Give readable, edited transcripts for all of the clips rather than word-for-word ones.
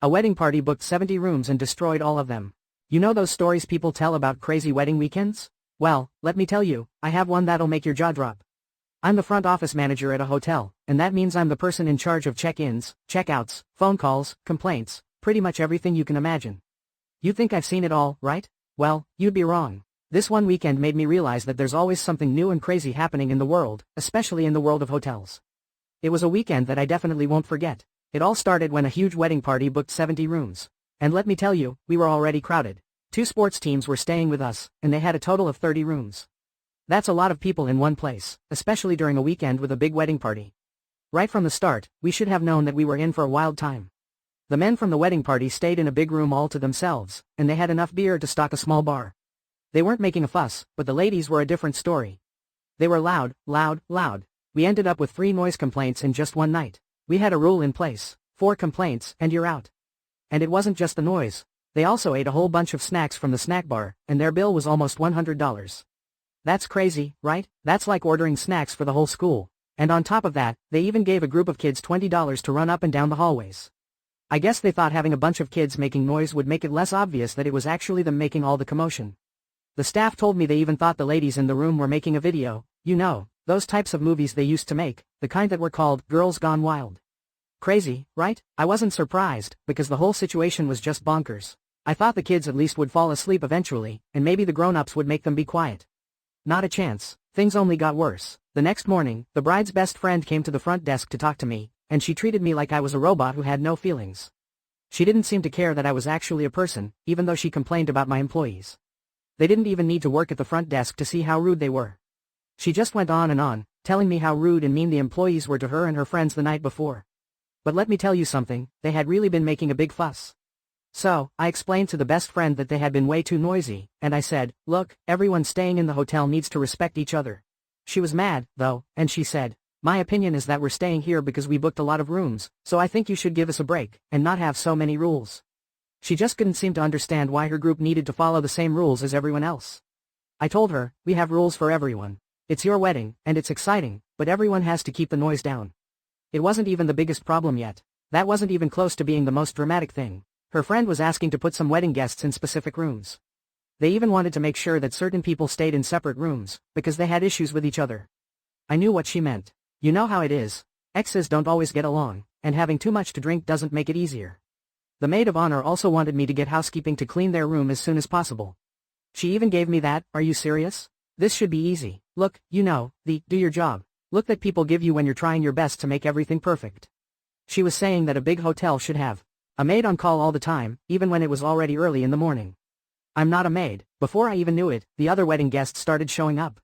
A wedding party booked 70 rooms and destroyed all of them. You know those stories people tell about crazy wedding weekends? Well, let me tell you, I have one that'll make your jaw drop. I'm the front office manager at a hotel, and that means I'm the person in charge of check-ins, check-outs, phone calls, complaints, pretty much everything you can imagine. You think I've seen it all, right? Well, you'd be wrong. This one weekend made me realize that there's always something new and crazy happening in the world, especially in the world of hotels. It was a weekend that I definitely won't forget. It all started when a huge wedding party booked 70 rooms. And let me tell you, we were already crowded. 2 sports teams were staying with us, and they had a total of 30 rooms. That's a lot of people in one place, especially during a weekend with a big wedding party. Right from the start, we should have known that we were in for a wild time. The men from the wedding party stayed in a big room all to themselves, and they had enough beer to stock a small bar. They weren't making a fuss, but the ladies were a different story. They were loud, loud, loud. We ended up with 3 noise complaints in just one night. We had a rule in place: 4 complaints and you're out. And it wasn't just the noise. They also ate a whole bunch of snacks from the snack bar, and their bill was almost $100. That's crazy, right? That's like ordering snacks for the whole school. And on top of that, they even gave a group of kids $20 to run up and down the hallways. I guess they thought having a bunch of kids making noise would make it less obvious that it was actually them making all the commotion. The staff told me they even thought the ladies in the room were making a video, you know, those types of movies they used to make, the kind that were called Girls Gone Wild. Crazy, right? I wasn't surprised, because the whole situation was just bonkers. I thought the kids at least would fall asleep eventually, and maybe the grown-ups would make them be quiet. Not a chance. Things only got worse. The next morning, the bride's best friend came to the front desk to talk to me, and she treated me like I was a robot who had no feelings. She didn't seem to care that I was actually a person, even though she complained about my employees. They didn't even need to work at the front desk to see how rude they were. She just went on, telling me how rude and mean the employees were to her and her friends the night before. But let me tell you something, they had really been making a big fuss. So, I explained to the best friend that they had been way too noisy, and I said, look, everyone staying in the hotel needs to respect each other. She was mad, though, and she said, my opinion is that we're staying here because we booked a lot of rooms, so I think you should give us a break, and not have so many rules. She just couldn't seem to understand why her group needed to follow the same rules as everyone else. I told her, we have rules for everyone. It's your wedding, and it's exciting, but everyone has to keep the noise down. It wasn't even the biggest problem yet. That wasn't even close to being the most dramatic thing. Her friend was asking to put some wedding guests in specific rooms. They even wanted to make sure that certain people stayed in separate rooms, because they had issues with each other. I knew what she meant. You know how it is. Exes don't always get along, and having too much to drink doesn't make it easier. The maid of honor also wanted me to get housekeeping to clean their room as soon as possible. She even gave me that, are you serious? This should be easy. Look, you know, do your job. Look that people give you when you're trying your best to make everything perfect. She was saying that a big hotel should have a maid on call all the time, even when it was already early in the morning. I'm not a maid. Before I even knew it, the other wedding guests started showing up.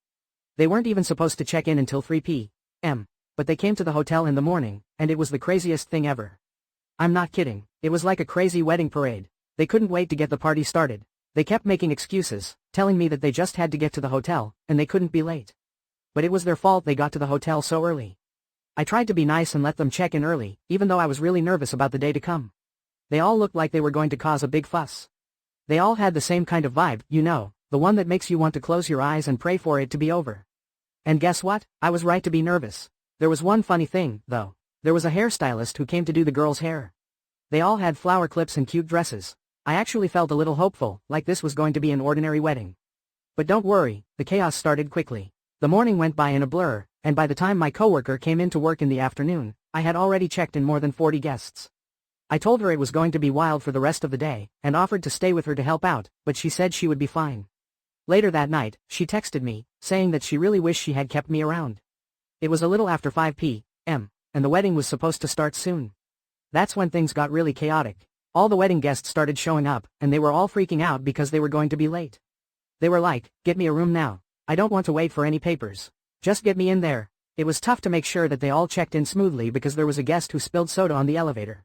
They weren't even supposed to check in until 3 p.m., but they came to the hotel in the morning, and it was the craziest thing ever. I'm not kidding. It was like a crazy wedding parade. They couldn't wait to get the party started. They kept making excuses, telling me that they just had to get to the hotel, and they couldn't be late. But it was their fault they got to the hotel so early. I tried to be nice and let them check in early, even though I was really nervous about the day to come. They all looked like they were going to cause a big fuss. They all had the same kind of vibe, you know, the one that makes you want to close your eyes and pray for it to be over. And guess what? I was right to be nervous. There was one funny thing, though. There was a hairstylist who came to do the girls' hair. They all had flower clips and cute dresses. I actually felt a little hopeful, like this was going to be an ordinary wedding. But don't worry, the chaos started quickly. The morning went by in a blur, and by the time my coworker came in to work in the afternoon, I had already checked in more than 40 guests. I told her it was going to be wild for the rest of the day, and offered to stay with her to help out, but she said she would be fine. Later that night, she texted me, saying that she really wished she had kept me around. It was a little after 5 p.m., and the wedding was supposed to start soon. That's when things got really chaotic. All the wedding guests started showing up, and they were all freaking out because they were going to be late. They were like, get me a room now. I don't want to wait for any papers. Just get me in there. It was tough to make sure that they all checked in smoothly because there was a guest who spilled soda on the elevator.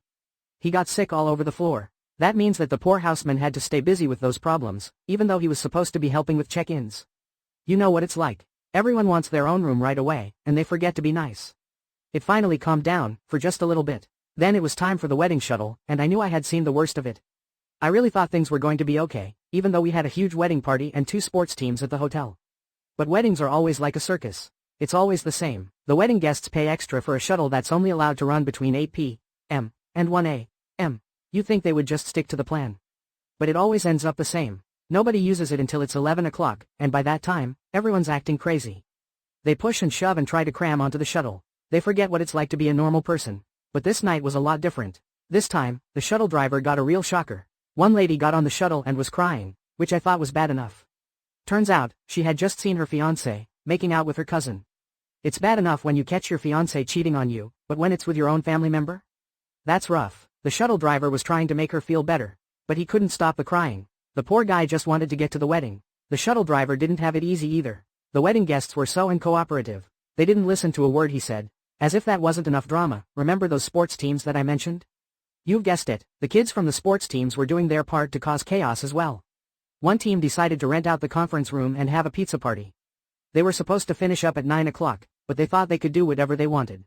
He got sick all over the floor. That means that the poor houseman had to stay busy with those problems, even though he was supposed to be helping with check-ins. You know what it's like. Everyone wants their own room right away, and they forget to be nice. It finally calmed down, for just a little bit. Then it was time for the wedding shuttle, and I knew I had seen the worst of it. I really thought things were going to be okay, even though we had a huge wedding party and 2 sports teams at the hotel. But weddings are always like a circus. It's always the same. The wedding guests pay extra for a shuttle that's only allowed to run between 8 p.m. and 1 a.m. You think they would just stick to the plan. But it always ends up the same. Nobody uses it until it's 11 o'clock, and by that time, everyone's acting crazy. They push and shove and try to cram onto the shuttle. They forget what it's like to be a normal person. But this night was a lot different. This time, the shuttle driver got a real shocker. One lady got on the shuttle and was crying, which I thought was bad enough. Turns out, she had just seen her fiancé making out with her cousin. It's bad enough when you catch your fiancé cheating on you, but when it's with your own family member? That's rough. The shuttle driver was trying to make her feel better, but he couldn't stop the crying. The poor guy just wanted to get to the wedding. The shuttle driver didn't have it easy either. The wedding guests were so uncooperative. They didn't listen to a word he said. As if that wasn't enough drama, remember those sports teams that I mentioned? You've guessed it, the kids from the sports teams were doing their part to cause chaos as well. One team decided to rent out the conference room and have a pizza party. They were supposed to finish up at 9 o'clock, but they thought they could do whatever they wanted.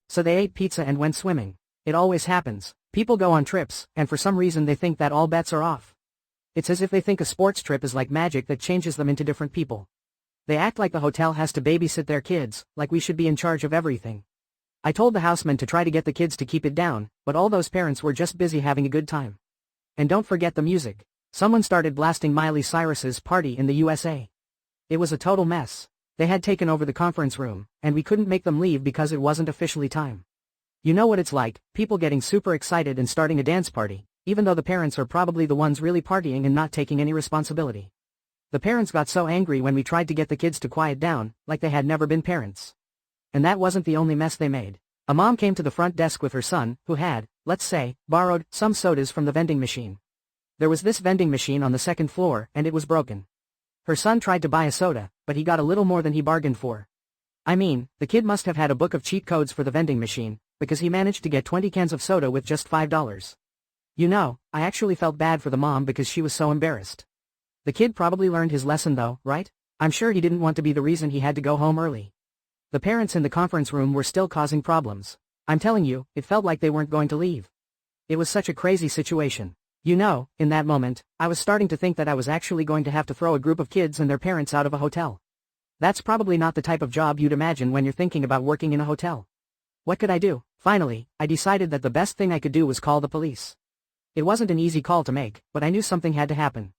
So they ate pizza and went swimming. It always happens. People go on trips, and for some reason they think that all bets are off. It's as if they think a sports trip is like magic that changes them into different people. They act like the hotel has to babysit their kids, like we should be in charge of everything. I told the houseman to try to get the kids to keep it down, but all those parents were just busy having a good time. And don't forget the music. Someone started blasting Miley Cyrus's Party in the USA. It was a total mess. They had taken over the conference room, and we couldn't make them leave because it wasn't officially time. You know what it's like, people getting super excited and starting a dance party, even though the parents are probably the ones really partying and not taking any responsibility. The parents got so angry when we tried to get the kids to quiet down, like they had never been parents. And that wasn't the only mess they made. A mom came to the front desk with her son, who had, let's say, borrowed some sodas from the vending machine. There was this vending machine on the second floor, and it was broken. Her son tried to buy a soda, but he got a little more than he bargained for. I mean, the kid must have had a book of cheat codes for the vending machine, because he managed to get 20 cans of soda with just $5. You know, I actually felt bad for the mom because she was so embarrassed. The kid probably learned his lesson though, right? I'm sure he didn't want to be the reason he had to go home early. The parents in the conference room were still causing problems. I'm telling you, it felt like they weren't going to leave. It was such a crazy situation. You know, in that moment, I was starting to think that I was actually going to have to throw a group of kids and their parents out of a hotel. That's probably not the type of job you'd imagine when you're thinking about working in a hotel. What could I do? Finally, I decided that the best thing I could do was call the police. It wasn't an easy call to make, but I knew something had to happen.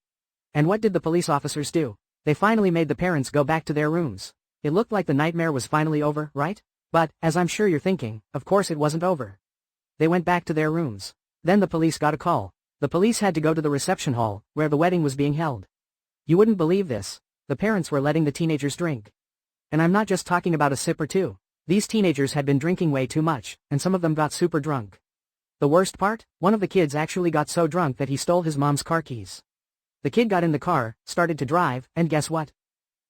And what did the police officers do? They finally made the parents go back to their rooms. It looked like the nightmare was finally over, right? But, as I'm sure you're thinking, of course it wasn't over. They went back to their rooms. Then the police got a call. The police had to go to the reception hall, where the wedding was being held. You wouldn't believe this. The parents were letting the teenagers drink. And I'm not just talking about a sip or two. These teenagers had been drinking way too much, and some of them got super drunk. The worst part? One of the kids actually got so drunk that he stole his mom's car keys. The kid got in the car, started to drive, and guess what?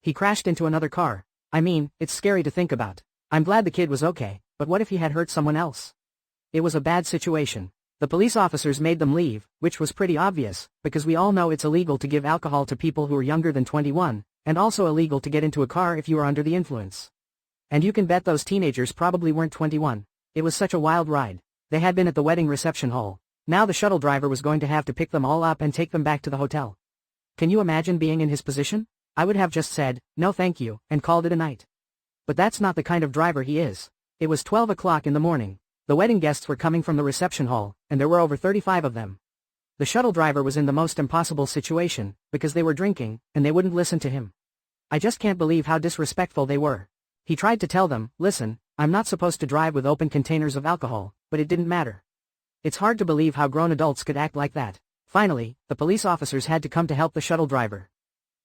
He crashed into another car. I mean, it's scary to think about. I'm glad the kid was okay, but what if he had hurt someone else? It was a bad situation. The police officers made them leave, which was pretty obvious, because we all know it's illegal to give alcohol to people who are younger than 21, and also illegal to get into a car if you are under the influence. And you can bet those teenagers probably weren't 21. It was such a wild ride. They had been at the wedding reception hall. Now the shuttle driver was going to have to pick them all up and take them back to the hotel. Can you imagine being in his position? I would have just said, no thank you, and called it a night. But that's not the kind of driver he is. It was 12 o'clock in the morning. The wedding guests were coming from the reception hall, and there were over 35 of them. The shuttle driver was in the most impossible situation, because they were drinking, and they wouldn't listen to him. I just can't believe how disrespectful they were. He tried to tell them, listen, I'm not supposed to drive with open containers of alcohol, but it didn't matter. It's hard to believe how grown adults could act like that. Finally, the police officers had to come to help the shuttle driver.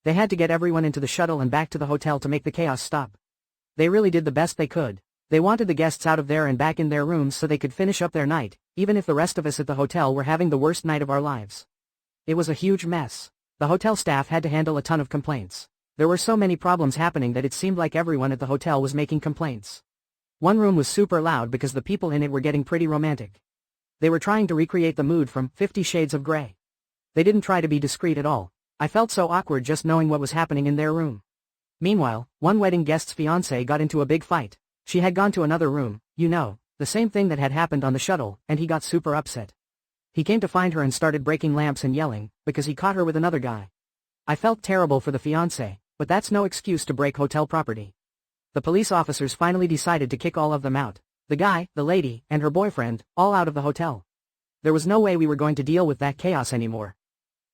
They had to get everyone into the shuttle and back to the hotel to make the chaos stop. They really did the best they could. They wanted the guests out of there and back in their rooms so they could finish up their night, even if the rest of us at the hotel were having the worst night of our lives. It was a huge mess. The hotel staff had to handle a ton of complaints. There were so many problems happening that it seemed like everyone at the hotel was making complaints. One room was super loud because the people in it were getting pretty romantic. They were trying to recreate the mood from 50 Shades of Grey. They didn't try to be discreet at all. I felt so awkward just knowing what was happening in their room. Meanwhile, one wedding guest's fiancé got into a big fight. She had gone to another room, you know, the same thing that had happened on the shuttle, and he got super upset. He came to find her and started breaking lamps and yelling, because he caught her with another guy. I felt terrible for the fiancé, but that's no excuse to break hotel property. The police officers finally decided to kick all of them out. The guy, the lady, and her boyfriend, all out of the hotel. There was no way we were going to deal with that chaos anymore.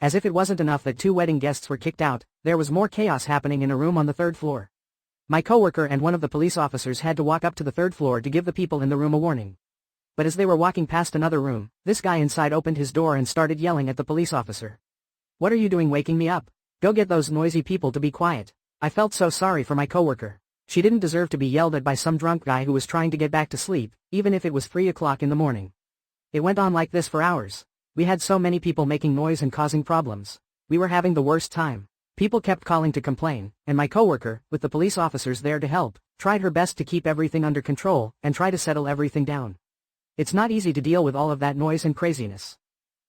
As if it wasn't enough that 2 wedding guests were kicked out, there was more chaos happening in a room on the 3rd floor. My coworker and one of the police officers had to walk up to the 3rd floor to give the people in the room a warning. But as they were walking past another room, this guy inside opened his door and started yelling at the police officer. "What are you doing waking me up? Go get those noisy people to be quiet." I felt so sorry for my coworker. She didn't deserve to be yelled at by some drunk guy who was trying to get back to sleep, even if it was 3 o'clock in the morning. It went on like this for hours. We had so many people making noise and causing problems. We were having the worst time. People kept calling to complain, and my coworker, with the police officers there to help, tried her best to keep everything under control and try to settle everything down. It's not easy to deal with all of that noise and craziness.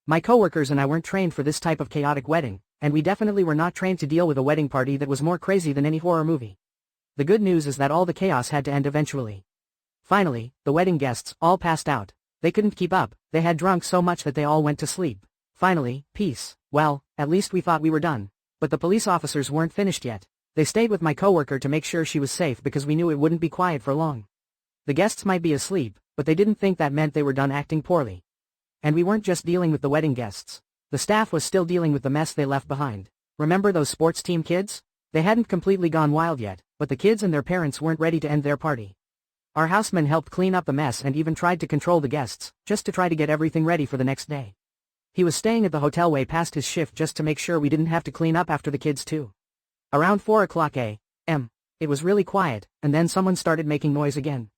My coworkers and I weren't trained for this type of chaotic wedding, and we definitely were not trained to deal with a wedding party that was more crazy than any horror movie. The good news is that all the chaos had to end eventually. Finally, the wedding guests all passed out. They couldn't keep up, they had drunk so much that they all went to sleep. Finally, peace. Well, at least we thought we were done. But the police officers weren't finished yet. They stayed with my coworker to make sure she was safe because we knew it wouldn't be quiet for long. The guests might be asleep, but they didn't think that meant they were done acting poorly. And we weren't just dealing with the wedding guests. The staff was still dealing with the mess they left behind. Remember those sports team kids? They hadn't completely gone wild yet, but the kids and their parents weren't ready to end their party. Our houseman helped clean up the mess and even tried to control the guests, just to try to get everything ready for the next day. He was staying at the hotel way past his shift just to make sure we didn't have to clean up after the kids too. Around 4 o'clock a.m. It was really quiet, and then someone started making noise again.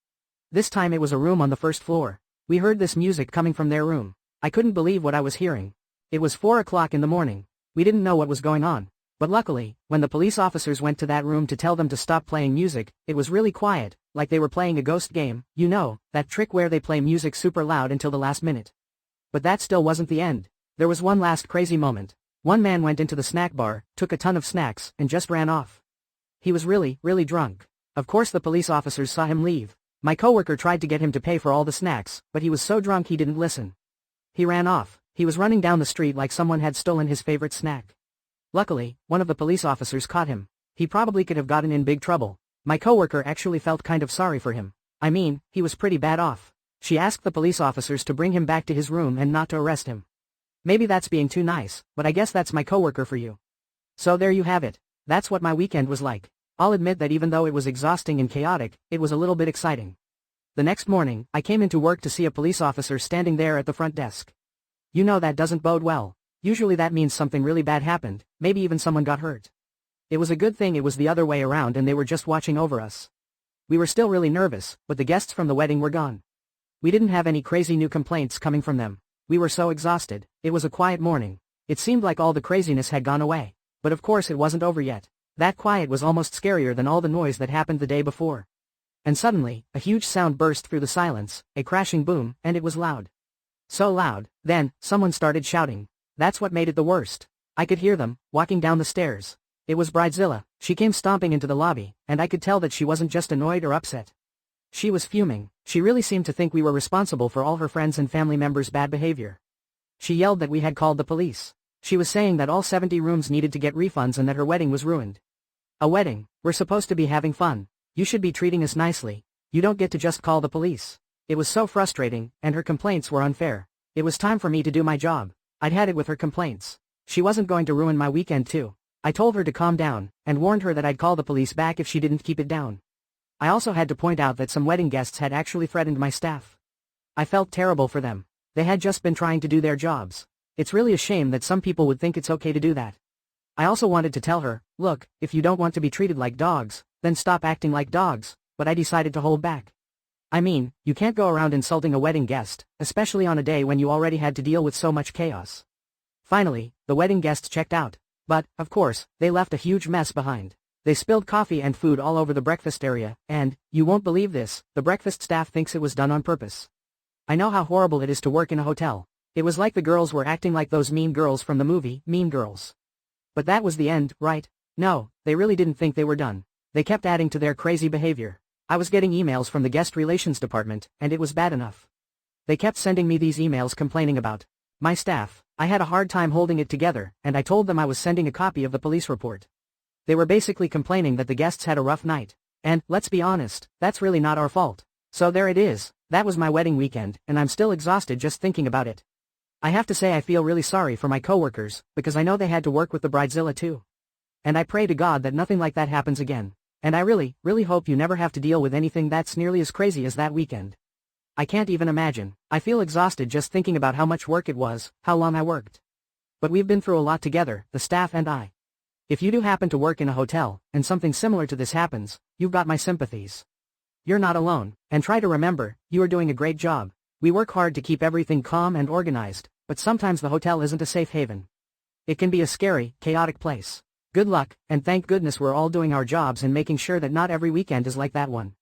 This time it was a room on the 1st floor. We heard this music coming from their room. I couldn't believe what I was hearing. It was 4 o'clock in the morning. We didn't know what was going on. But luckily, when the police officers went to that room to tell them to stop playing music, it was really quiet, like they were playing a ghost game, you know, that trick where they play music super loud until the last minute. But that still wasn't the end. There was one last crazy moment. One man went into the snack bar, took a ton of snacks, and just ran off. He was really, really drunk. Of course the police officers saw him leave. My coworker tried to get him to pay for all the snacks, but he was so drunk he didn't listen. He ran off. He was running down the street like someone had stolen his favorite snack. Luckily, one of the police officers caught him. He probably could have gotten in big trouble. My coworker actually felt kind of sorry for him. I mean, he was pretty bad off. She asked the police officers to bring him back to his room and not to arrest him. Maybe that's being too nice, but I guess that's my coworker for you. So there you have it. That's what my weekend was like. I'll admit that even though it was exhausting and chaotic, it was a little bit exciting. The next morning, I came into work to see a police officer standing there at the front desk. You know that doesn't bode well. Usually that means something really bad happened, maybe even someone got hurt. It was a good thing it was the other way around and they were just watching over us. We were still really nervous, but the guests from the wedding were gone. We didn't have any crazy new complaints coming from them. We were so exhausted. It was a quiet morning. It seemed like all the craziness had gone away. But of course it wasn't over yet. That quiet was almost scarier than all the noise that happened the day before. And suddenly, a huge sound burst through the silence, a crashing boom, and it was loud. So loud, then, someone started shouting. That's what made it the worst. I could hear them, walking down the stairs. It was Bridezilla. She came stomping into the lobby, and I could tell that she wasn't just annoyed or upset. She was fuming. She really seemed to think we were responsible for all her friends and family members' bad behavior. She yelled that we had called the police. She was saying that all 70 rooms needed to get refunds and that her wedding was ruined. A wedding? We're supposed to be having fun. You should be treating us nicely. You don't get to just call the police. It was so frustrating, and her complaints were unfair. It was time for me to do my job. I'd had it with her complaints. She wasn't going to ruin my weekend too. I told her to calm down, and warned her that I'd call the police back if she didn't keep it down. I also had to point out that some wedding guests had actually threatened my staff. I felt terrible for them. They had just been trying to do their jobs. It's really a shame that some people would think it's okay to do that. I also wanted to tell her, look, if you don't want to be treated like dogs, then stop acting like dogs, but I decided to hold back. I mean, you can't go around insulting a wedding guest, especially on a day when you already had to deal with so much chaos. Finally, the wedding guests checked out. But, of course, they left a huge mess behind. They spilled coffee and food all over the breakfast area, and, you won't believe this, the breakfast staff thinks it was done on purpose. I know how horrible it is to work in a hotel. It was like the girls were acting like those mean girls from the movie, Mean Girls. But that was the end, right? No, they really didn't think they were done. They kept adding to their crazy behavior. I was getting emails from the guest relations department, and it was bad enough. They kept sending me these emails complaining about my staff. I had a hard time holding it together, and I told them I was sending a copy of the police report. They were basically complaining that the guests had a rough night. And, let's be honest, that's really not our fault. So there it is. That was my wedding weekend, and I'm still exhausted just thinking about it. I have to say I feel really sorry for my coworkers, because I know they had to work with the Bridezilla too. And I pray to God that nothing like that happens again. And I really, really hope you never have to deal with anything that's nearly as crazy as that weekend. I can't even imagine. I feel exhausted just thinking about how much work it was, how long I worked. But we've been through a lot together, the staff and I. If you do happen to work in a hotel, and something similar to this happens, you've got my sympathies. You're not alone, and try to remember, you are doing a great job. We work hard to keep everything calm and organized, but sometimes the hotel isn't a safe haven. It can be a scary, chaotic place. Good luck, and thank goodness we're all doing our jobs and making sure that not every weekend is like that one.